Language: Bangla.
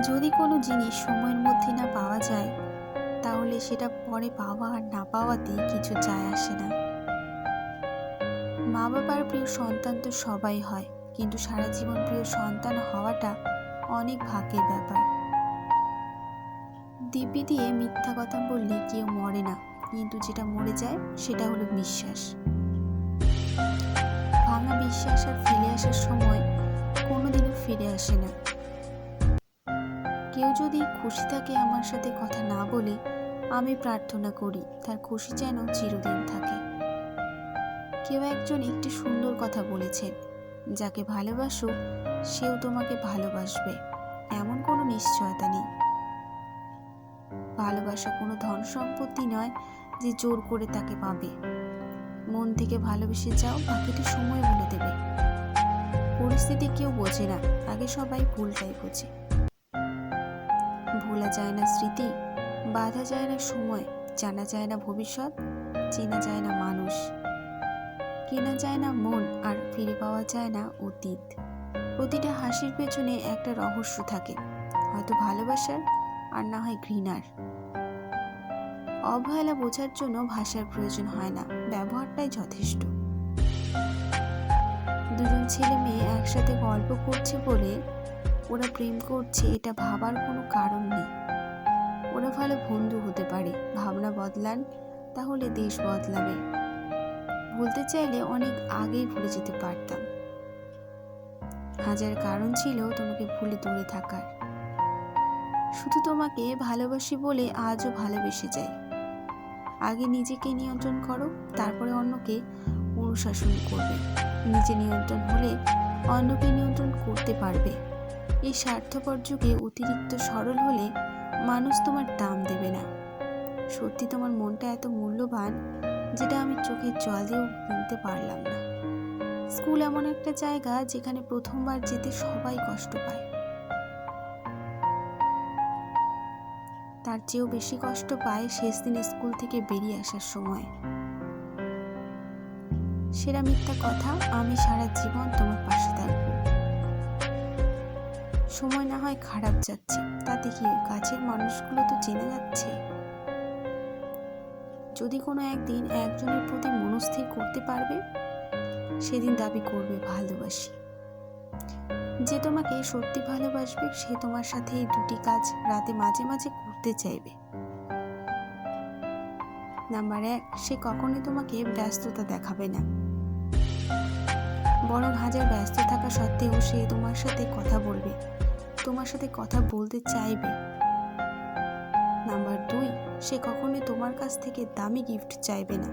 যদি কোনো জিনিস সময়ের মধ্যে না পাওয়া যায়, তাহলে সেটা পরে পাওয়া আর না পাওয়াতে কিছু যায় আসে না। মা বাবার প্রিয় সন্তান তো সবাই হয়, কিন্তু সারা জীবন প্রিয় সন্তান হওয়াটা অনেক ভাগ্যের ব্যাপার। দিব্যি দিয়ে মিথ্যা কথা বললে কেউ মরে না, কিন্তু যেটা মরে যায় সেটা হলো বিশ্বাস। ভাঙা বিশ্বাস আর ফিরে আসার সময় কোনোদিনও ফিরে আসে না। কেউ যদি খুশি থাকে আমার সাথে কথা না বলে, আমি প্রার্থনা করি তার খুশি যেন চিরদিন থাকে। কেউ একজন একটি সুন্দর কথা বলেছেন, যাকে ভালোবাসো সেও তোমাকে ভালোবাসবে, এমন কোনো নিশ্চয়তা নেই। ভালোবাসা কোনো ধন সম্পত্তি নয় যে জোর করে তাকে পাবে। মন থেকে ভালোবেসে যাও, বাকিটা সময় বলে দেবে। পরিস্থিতি কেউ বোঝে না, আগে সবাই ভুলটাই বোঝে। ভোলা যায় না স্মৃতি, বাঁধা যায় না সময়, জানা যায় না ভবিষ্যৎ, চেনা যায় না মানুষ, কেনা যায় না মন, আর ফিরে পাওয়া যায় না অতীত। প্রতিটা হাসির পেছনে একটা রহস্য থাকে, হয়তো ভালোবাসার, আর না হয় ঘৃণার। অবহেলা বোঝার জন্য ভাষার প্রয়োজন হয় না, ব্যবহারটাই যথেষ্ট। দুজন ছেলে মেয়ে একসাথে গল্প করছে বলে ওরা প্রেম করছে, এটা ভাবার কোনো কারণ নেই। ওরা ভালো বন্ধু হতে পারে। ভাবনা বদলান, তাহলে দেশ বদলাবে। ভুলতে চাইলে অনেক আগেই ভুলে যেতে পারতাম। হাজার কারণ ছিল তোমাকে ভুলে দূরে থাকার। শুধু তোমাকে ভালোবাসি বলে আজও ভালোবেসে যাই। আগে নিজেকে নিয়ন্ত্রণ করো, তারপরে অন্যকে অনুশাসন করবে। নিজে নিয়ন্ত্রণ হলে অন্যকে নিয়ন্ত্রণ করতে পারবে। এই স্বার্থপর যুগে অতিরিক্ত সরল হলে মানুষ তোমার দাম দেবে না। সত্যি তোমার মনটা এত মূল্যবান, যেটা আমি চোখের জল দিয়েও কিনতে পারলাম না। স্কুল এমন একটা জায়গা যেখানে প্রথমবার যেতে সবাই কষ্ট পায়, তার চেয়েও বেশি কষ্ট পায় শেষ দিনে স্কুল থেকে বেরিয়ে আসার সময়। সেরা মিথ্যা কথা, আমি সারা জীবন তোমার পাশে থাকবো। সময় না হয় খারাপ যাচ্ছে, তাতে কি কাছের মানুষগুলো তো চেনা যাচ্ছে। যদি কোনো একদিন একজনের প্রতি মনস্থির করতে পারবে, সেদিন দাবি করবে ভালোবাসি। যে তোমাকে সত্যি ভালোবাসবে সে তোমার সাথে এই দুটি কাজ রাতে মাঝে মাঝে করতে চাইবে। নাম্বার 1, সে কখনোই তোমাকে ব্যস্ততা দেখাবে না, বরং হাজার ব্যস্ত থাকা সত্ত্বেও সে তোমার সাথে কথা বলবে, তোমার সাথে কথা বলতে চাইবে। নাম্বার 2, সে কখনোই তোমার কাছ থেকে দামি গিফট চাইবে না,